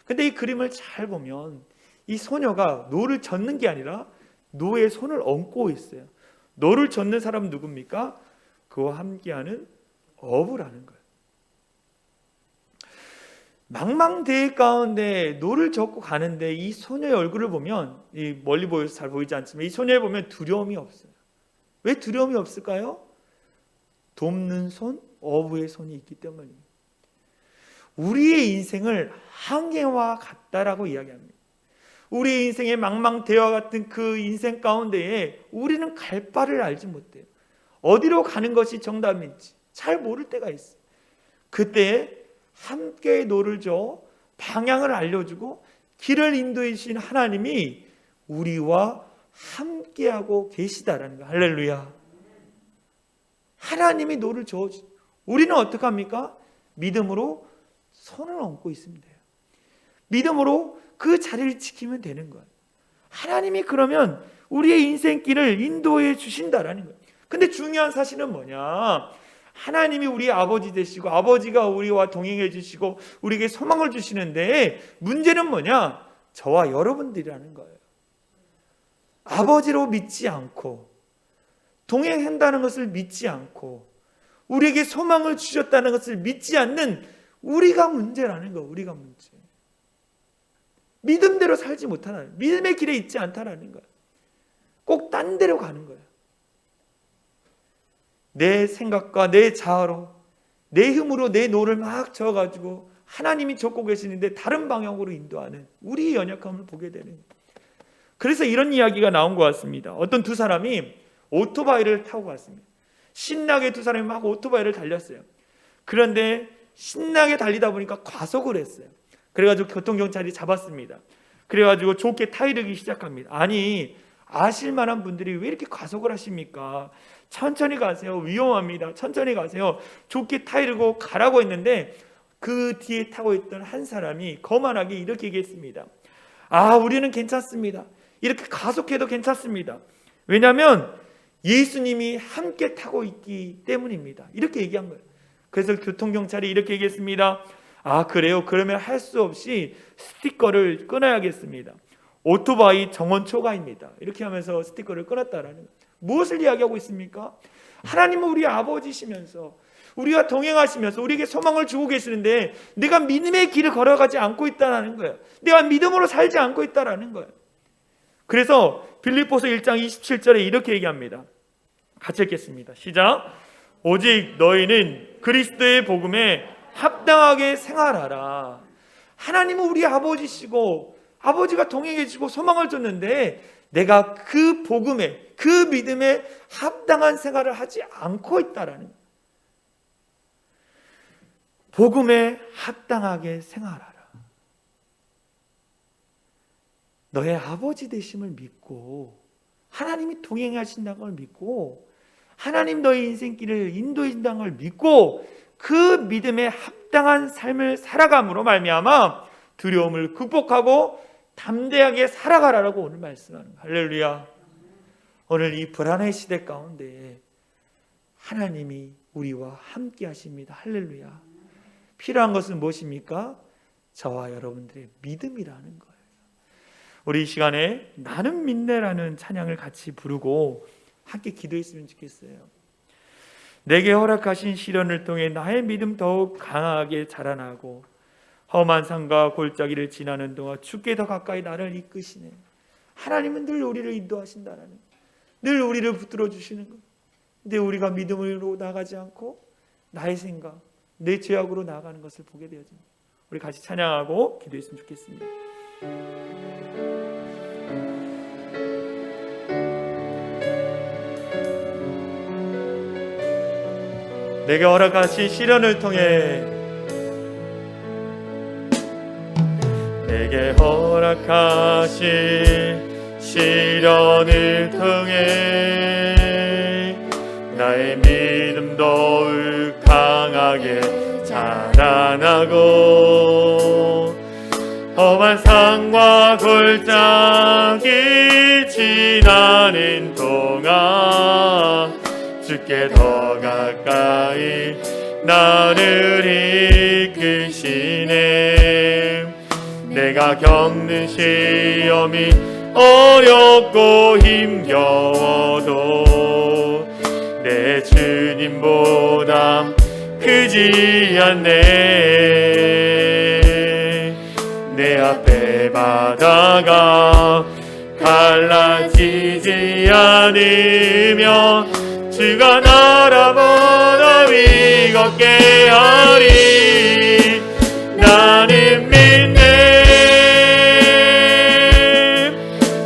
근데 이 그림을 잘 보면 이 소녀가 노를 젓는 게 아니라 노의 손을 얹고 있어요. 노를 젓는 사람은 누굽니까? 그와 함께하는 어부라는 거예요. 망망대해 가운데 노를 젓고 가는데 이 소녀의 얼굴을 보면, 멀리 보여서 잘 보이지 않지만 이 소녀를 보면 두려움이 없어요. 왜 두려움이 없을까요? 돕는 손, 어부의 손이 있기 때문입니다. 우리의 인생을 항해와 같다라고 이야기합니다. 우리의 인생의 망망대해와 같은 그 인생 가운데에 우리는 갈 바를 알지 못해요. 어디로 가는 것이 정답인지 잘 모를 때가 있어요. 그때 함께 노를 줘 방향을 알려주고 길을 인도해 주신 하나님이 우리와 함께하고 계시다라는 거예요. 할렐루야. 하나님이 노를 저어주죠. 우리는 어떻게 합니까? 믿음으로 손을 얹고 있으면 돼요. 믿음으로 그 자리를 지키면 되는 거예요. 하나님이 그러면 우리의 인생길을 인도해 주신다라는 거예요. 근데 중요한 사실은 뭐냐? 하나님이 우리의 아버지 되시고 아버지가 우리와 동행해 주시고 우리에게 소망을 주시는데 문제는 뭐냐? 저와 여러분들이라는 거예요. 아버지로 믿지 않고 동행한다는 것을 믿지 않고 우리에게 소망을 주셨다는 것을 믿지 않는 우리가 문제라는 거예요. 우리가 문제. 믿음대로 살지 못하는, 믿음의 길에 있지 않다라는 거예요. 꼭 딴 데로 가는 거예요. 내 생각과 내 자아로 내 힘으로 내 노를 막 저어가지고 하나님이 젓고 계시는데 다른 방향으로 인도하는 우리의 연약함을 보게 되는 거예요. 그래서 이런 이야기가 나온 것 같습니다. 어떤 두 사람이 오토바이를 타고 갔습니다. 신나게 두 사람이 막 오토바이를 달렸어요. 그런데 신나게 달리다 보니까 과속을 했어요. 그래가지고 교통경찰이 잡았습니다. 그래가지고 좋게 타이르기 시작합니다. 아니, 아실 만한 분들이 왜 이렇게 과속을 하십니까? 천천히 가세요. 위험합니다. 천천히 가세요. 좋게 타이르고 가라고 했는데 그 뒤에 타고 있던 한 사람이 거만하게 이렇게 얘기했습니다. 아, 우리는 괜찮습니다. 이렇게 가속해도 괜찮습니다. 왜냐하면 예수님이 함께 타고 있기 때문입니다. 이렇게 얘기한 거예요. 그래서 교통경찰이 이렇게 얘기했습니다. 아, 그래요? 그러면 할 수 없이 스티커를 끊어야겠습니다. 오토바이 정원 초과입니다. 이렇게 하면서 스티커를 끊었다라는 거예요. 무엇을 이야기하고 있습니까? 하나님은 우리 아버지시면서 우리와 동행하시면서 우리에게 소망을 주고 계시는데 내가 믿음의 길을 걸어가지 않고 있다는 거예요. 내가 믿음으로 살지 않고 있다는 거예요. 그래서 빌립보서 1장 27절에 이렇게 얘기합니다. 같이 읽겠습니다. 시작. 오직 너희는 그리스도의 복음에 합당하게 생활하라. 하나님은 우리 아버지시고 아버지가 동행해 주시고 소망을 줬는데 내가 그 복음에 그 믿음에 합당한 생활을 하지 않고 있다라는 거예요. 복음에 합당하게 생활하라. 너의 아버지 되심을 믿고 하나님이 동행하신다는 걸 믿고 하나님 너의 인생길을 인도해 준다는 걸 믿고 그 믿음에 합당한 삶을 살아감으로 말미암아 두려움을 극복하고 담대하게 살아가라라고 오늘 말씀하는 거예요. 할렐루야. 오늘 이 불안의 시대 가운데 하나님이 우리와 함께 하십니다. 할렐루야. 필요한 것은 무엇입니까? 저와 여러분들의 믿음이라는 거예요. 우리 이 시간에 나는 믿네라는 찬양을 같이 부르고 함께 기도했으면 좋겠어요. 내게 허락하신 시련을 통해 나의 믿음 더욱 강하게 자라나고 험한 산과 골짜기를 지나는 동안 주께 더 가까이 나를 이끄시네. 하나님은 늘 우리를 인도하신다라는 거예요. 늘 우리를 붙들어 주시는 거예요. 근데 우리가 믿음으로 나가지 않고 나의 생각, 내 죄악으로 나아가는 것을 보게 되어집니다. 우리 같이 찬양하고 기도했으면 좋겠습니다. 내게 허락하신 시련을 통해 내게 허락하신 시련을 통해 나의 믿음 더욱 강하게 자라나고 험한 산과 골짜기 지나는 동안 주께 더 가까이 나를 이끄시네. 내가 겪는 시험이 어렵고 힘겨워도 내 주님보다 크지 않네. 내 앞에 바다가 갈라지지 않으면 주가 나라 보다 위 걷게 하리. 나는 믿네.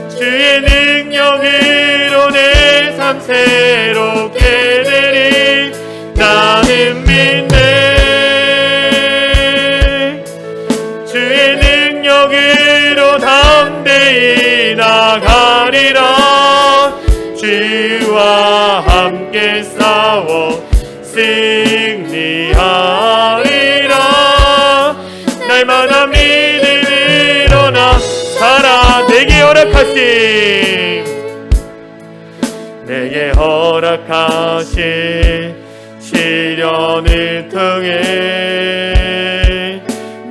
주의 능력으로 내 삶 새롭게 되리. 나는 믿네. 주의 능력으로 담대히 나가리라. 주와 함께 싸워 승리하리라. 날마다 믿음을 내게 허락하신 시련을 통해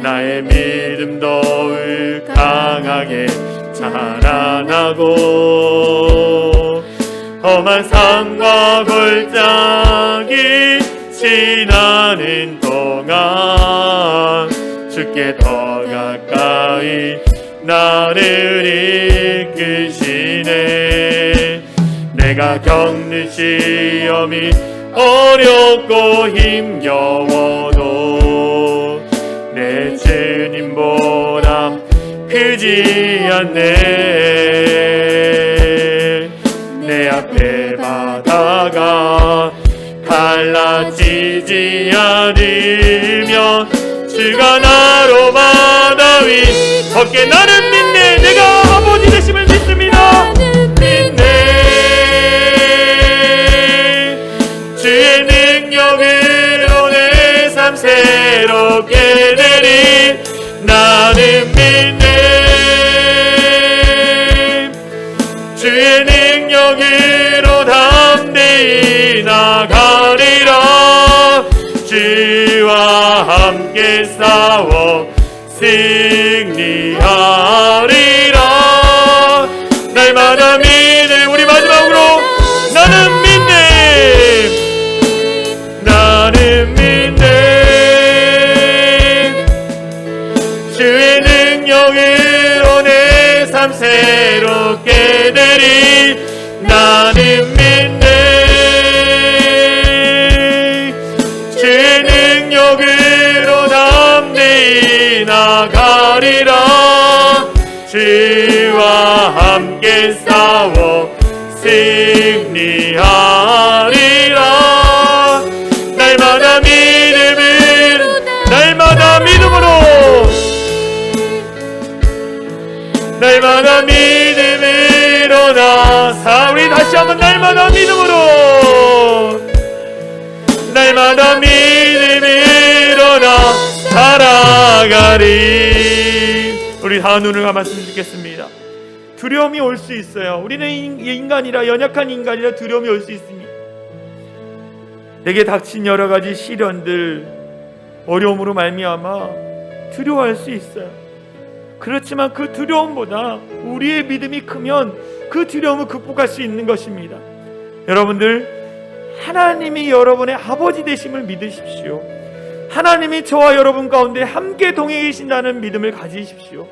나의 믿음 더욱 강하게 자라나고 험한 산과 골짜기 지나는 동안 주께 더 가까이 나를 이끄시네. 내가 겪는 시험이 어렵고 힘겨워도 내 주님보다 크지 않네. 내 앞에 바다가 갈라지지 않으면 주가 나로 바다 위 걷게 나는 믿네. 내가 아버지 되심을 믿습니다. 믿네. 주의 능력으로 내 삶 새롭게 되리. 나는 믿네. 주의 능력으로 담대히 나가리라. 주와 함께 싸워 승리하리라. 날마다 믿네. 우리 마지막으로 나는 믿네. 나는 믿네. 주의 능력으로 내 삶 새롭게 되리. 나는 믿네. 주의 능력으로 담대히 나가리라. 주와 함께 싸워 승리하리라. 날마다 믿음으로 날마다 믿음으로 날마다 믿음으로 나사. 우리 다시 한번 날마다 믿음으로 날마다 믿음으로 나 살아가리. 우리 다 눈을 감았으면 좋겠습니다. 두려움이 올 수 있어요. 우리는 인간이라, 연약한 인간이라 두려움이 올 수 있습니다. 내게 닥친 여러 가지 시련들, 어려움으로 말미암아 두려워할 수 있어요. 그렇지만 그 두려움보다 우리의 믿음이 크면 그 두려움을 극복할 수 있는 것입니다. 여러분들, 하나님이 여러분의 아버지 되심을 믿으십시오. 하나님이 저와 여러분 가운데 함께 동행해 계신다는 믿음을 가지십시오.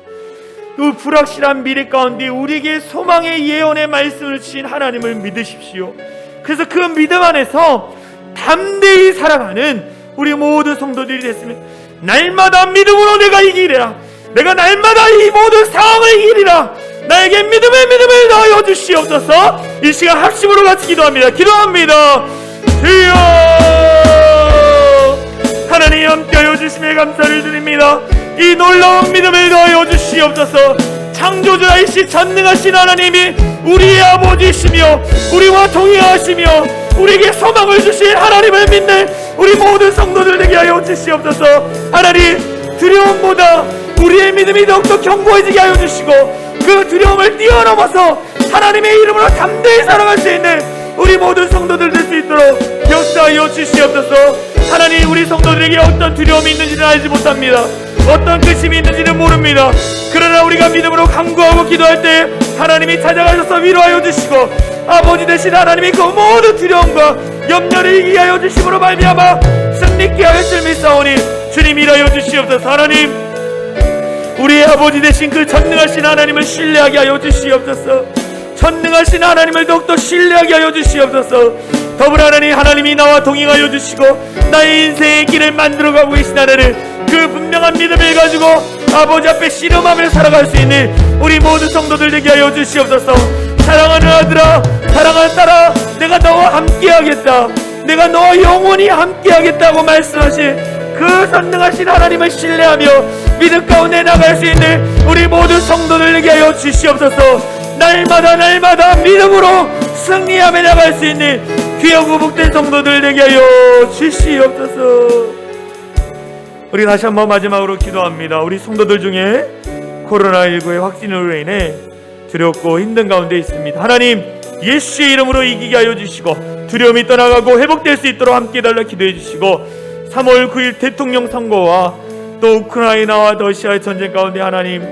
그 불확실한 미래 가운데 우리에게 소망의 예언의 말씀을 주신 하나님을 믿으십시오. 그래서 그 믿음 안에서 담대히 살아가는 우리 모든 성도들이 됐으면, 날마다 믿음으로 내가 이기리라. 내가 날마다 이 모든 상황을 이기리라. 나에게 믿음을 더하여 주시옵소서. 이 시간 합심으로 같이 기도합니다. 주여, 하나님 함께하여 주심에 감사를 드립니다. 이 놀라운 믿음을 더하여 주시옵소서. 창조주이시 전능하신 하나님이 우리의 아버지이시며 우리와 동행하시며 우리에게 소망을 주신 하나님을 믿는 우리 모든 성도들 되게 하여 주시옵소서. 하나님, 두려움보다 우리의 믿음이 더욱더 견고해지게 하여 주시고, 그 두려움을 뛰어넘어서 하나님의 이름으로 담대히 살아갈 수 있는 우리 모든 성도들 될 수 있도록 역사하여 주시옵소서. 하나님, 우리 성도들에게 어떤 두려움이 있는지는 알지 못합니다. 어떤 근심이 있는지는 모릅니다. 그러나 우리가 믿음으로 간구하고 기도할 때 하나님이 찾아가셔서 위로하여 주시고, 아버지 되신 하나님이 그 모든 두려움과 염려를 이기게 하여 주심으로 말미암아 승리케 하여 줄 믿사오니 주님 일하여 주시옵소서. 하나님, 우리의 아버지 되신 그 전능하신 하나님을 신뢰하게 하여 주시옵소서. 전능하신 하나님을 더욱더 신뢰하게 하여 주시옵소서. 더불어 하나님이 나와 동행하여 주시고 나의 인생의 길을 만들어가고 계시다는 그 분명한 믿음을 가지고 아버지 앞에 씨름하며 살아갈 수 있는 우리 모든 성도들 되게 하여 주시옵소서. 사랑하는 아들아, 사랑하는 딸아, 내가 너와 함께하겠다, 내가 너와 영원히 함께하겠다고 말씀하신 그 전능하신 하나님을 신뢰하며 믿음 가운데 나갈 수 있는 우리 모든 성도들 되게 하여 주시옵소서. 날마다 믿음으로 승리하며 나갈 수 있는 귀하고 복된 성도들 되게 하여 주시옵소서. 우리 다시 한번 마지막으로 기도합니다. 우리 성도들 중에 코로나19의 확진으로 인해 두렵고 힘든 가운데 있습니다. 하나님, 예수의 이름으로 이기게 하여 주시고 두려움이 떠나가고 회복될 수 있도록 함께 달라 기도해 주시고 3월 9일 대통령 선거와 또 우크라이나와 러시아의 전쟁 가운데 하나님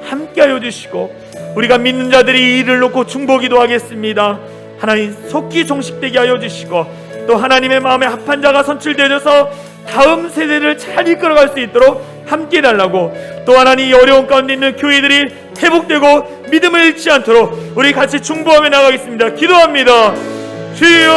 함께 하여 주시고 우리가 믿는 자들이 이 일을 놓고 중보기도 하겠습니다. 하나님 속기 종식되게 하여 주시고 또 하나님의 마음에 합한 자가 선출되어져서 다음 세대를 잘 이끌어갈 수 있도록 함께 해달라고, 또 하나님 이 어려운 가운데 있는 교회들이 회복되고 믿음을 잃지 않도록 우리 같이 중보하며 나가겠습니다. 기도합니다. 주여,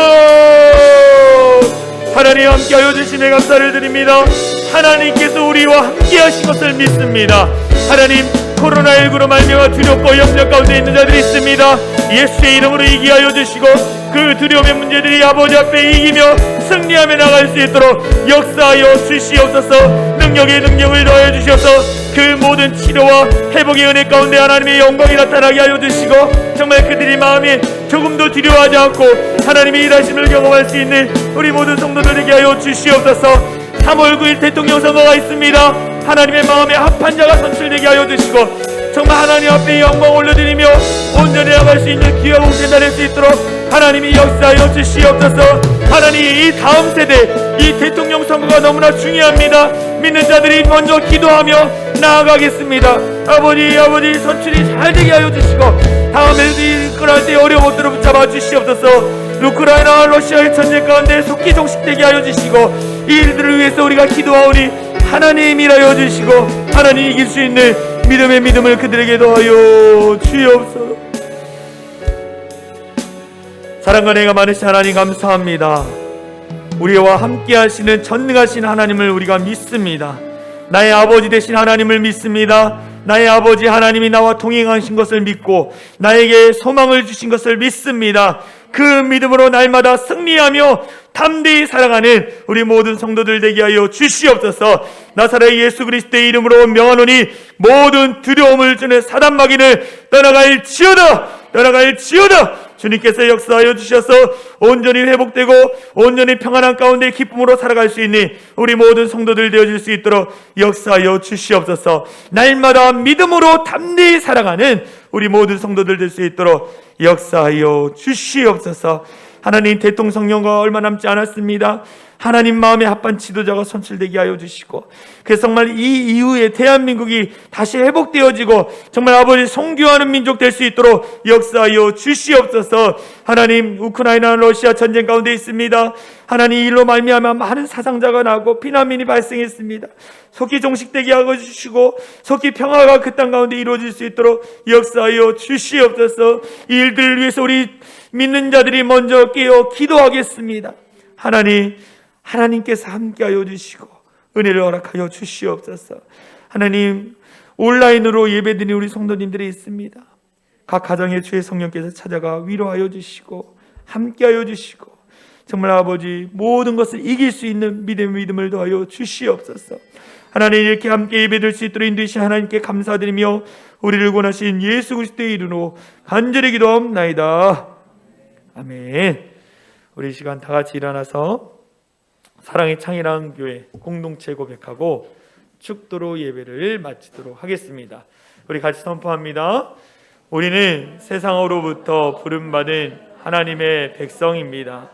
하나님 함께하여 주심에 감사를 드립니다. 하나님께서 우리와 함께하신 것을 믿습니다. 하나님, 코로나19로 말미암아 두렵고 염려 가운데 있는 자들이 있습니다. 예수의 이름으로 이기게 하여 주시고 그 두려움의 문제들이 아버지 앞에 이기며 승리하며 나갈 수 있도록 역사하여 주시옵소서. 능력에 능력을 더하여 주셔서 그 모든 치료와 회복의 은혜 가운데 하나님의 영광이 나타나게 하여 주시고 정말 그들이 마음이 조금도 두려워하지 않고 하나님의 일하심을 경험할 수 있는 우리 모든 성도들에게 하여 주시옵소서. 3월 9일 대통령 선거가 있습니다. 하나님의 마음에 합한 자가 선출되게 하여 주시고 정말 하나님 앞에 영광 올려드리며 온전히 나갈 수 있는 귀한 공생을 할 수 있도록 하나님이 역사하여 주시옵소서. 하나님, 이 다음 세대 이 대통령 선거가 너무나 중요합니다. 믿는 자들이 먼저 기도하며 나아가겠습니다. 아버지 선출이 잘 되게 하여 주시고 다음에 이끌어갈 때 어려운 것들을 붙잡아 주시옵소서. 우크라이나와 러시아의 전쟁 가운데 속기 종식되게 하여 주시고 이 일들을 위해서 우리가 기도하오니 하나님 일하여 주시고 하나님 이길 수 있는 믿음의 믿음을 그들에게 더하여 주옵소서. 사랑과 은혜가 많으신 하나님 감사합니다. 우리와 함께 하시는 전능하신 하나님을 우리가 믿습니다. 나의 아버지 되신 하나님을 믿습니다. 나의 아버지 하나님이 나와 동행하신 것을 믿고 나에게 소망을 주신 것을 믿습니다. 그 믿음으로 날마다 승리하며 담대히 살아가는 우리 모든 성도들 되게 하여 주시옵소서. 나사렛 예수 그리스도의 이름으로 명하노니 모든 두려움을 주는 사단 마귀를 떠나갈지어다. 주님께서 역사하여 주셔서 온전히 회복되고 온전히 평안한 가운데 기쁨으로 살아갈 수 있는 우리 모든 성도들 되어질 수 있도록 역사하여 주시옵소서. 날마다 믿음으로 담대히 살아가는 우리 모든 성도들 될 수 있도록 역사하여 주시옵소서. 하나님, 대통령선거가 얼마 남지 않았습니다. 하나님 마음에 합한 지도자가 선출되게 하여 주시고 그래서 정말 이 이후에 대한민국이 다시 회복되어지고 정말 아버지 선교하는 민족 될 수 있도록 역사하여 주시옵소서. 하나님, 우크라이나 러시아 전쟁 가운데 있습니다. 하나님, 이 일로 말미암아 많은 사상자가 나고 피난민이 발생했습니다. 속히 종식되게 하여 주시고 속히 평화가 그 땅 가운데 이루어질 수 있도록 역사하여 주시옵소서. 이 일들을 위해서 우리 믿는 자들이 먼저 깨어 기도하겠습니다. 하나님께서 함께하여 주시고 은혜를 허락하여 주시옵소서. 하나님, 온라인으로 예배드리는 우리 성도님들이 있습니다. 각 가정에 주의 성령께서 찾아가 위로하여 주시고 함께하여 주시고 정말 아버지 모든 것을 이길 수 있는 믿음을 더하여 주시옵소서. 하나님, 이렇게 함께 예배드릴 수 있도록 인도하신 하나님께 감사드리며 우리를 구원하신 예수 그리스도의 이름으로 간절히 기도하옵나이다. 아멘. 우리 이 시간 다 같이 일어나서 사랑의 창이랑 교회 공동체 고백하고 축도로 예배를 마치도록 하겠습니다. 우리 같이 선포합니다. 우리는 세상으로부터 부름받은 하나님의 백성입니다.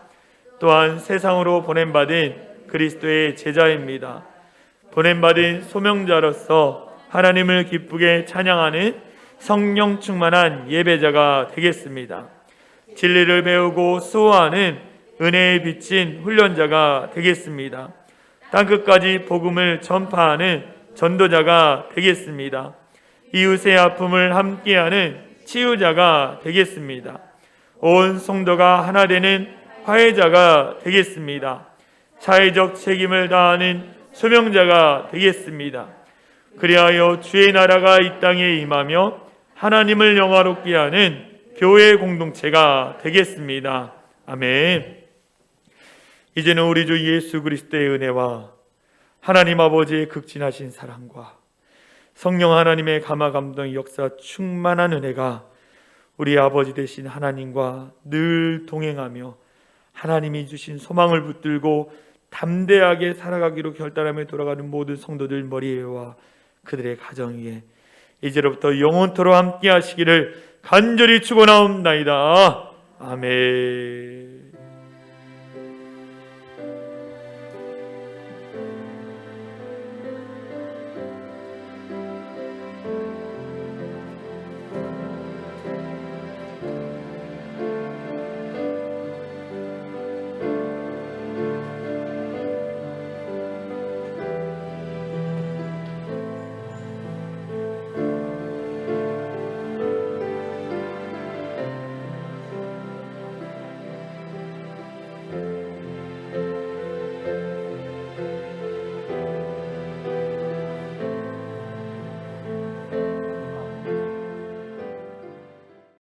또한 세상으로 보냄받은 그리스도의 제자입니다. 보냄받은 소명자로서 하나님을 기쁘게 찬양하는 성령 충만한 예배자가 되겠습니다. 진리를 배우고 수호하는 은혜에 비친 훈련자가 되겠습니다. 땅끝까지 복음을 전파하는 전도자가 되겠습니다. 이웃의 아픔을 함께하는 치유자가 되겠습니다. 온 성도가 하나 되는 화해자가 되겠습니다. 사회적 책임을 다하는 소명자가 되겠습니다. 그리하여 주의 나라가 이 땅에 임하며 하나님을 영화롭게 하는 교회 공동체가 되겠습니다. 아멘. 이제는 우리 주 예수 그리스도의 은혜와 하나님 아버지의 극진하신 사랑과 성령 하나님의 감화 감동 역사 충만한 은혜가 우리 아버지 되신 하나님과 늘 동행하며 하나님이 주신 소망을 붙들고 담대하게 살아가기로 결단하며 돌아가는 모든 성도들 머리 위와 그들의 가정 위에 이제로부터 영원토록 함께 하시기를 간절히 축원하옵나이다. 아멘.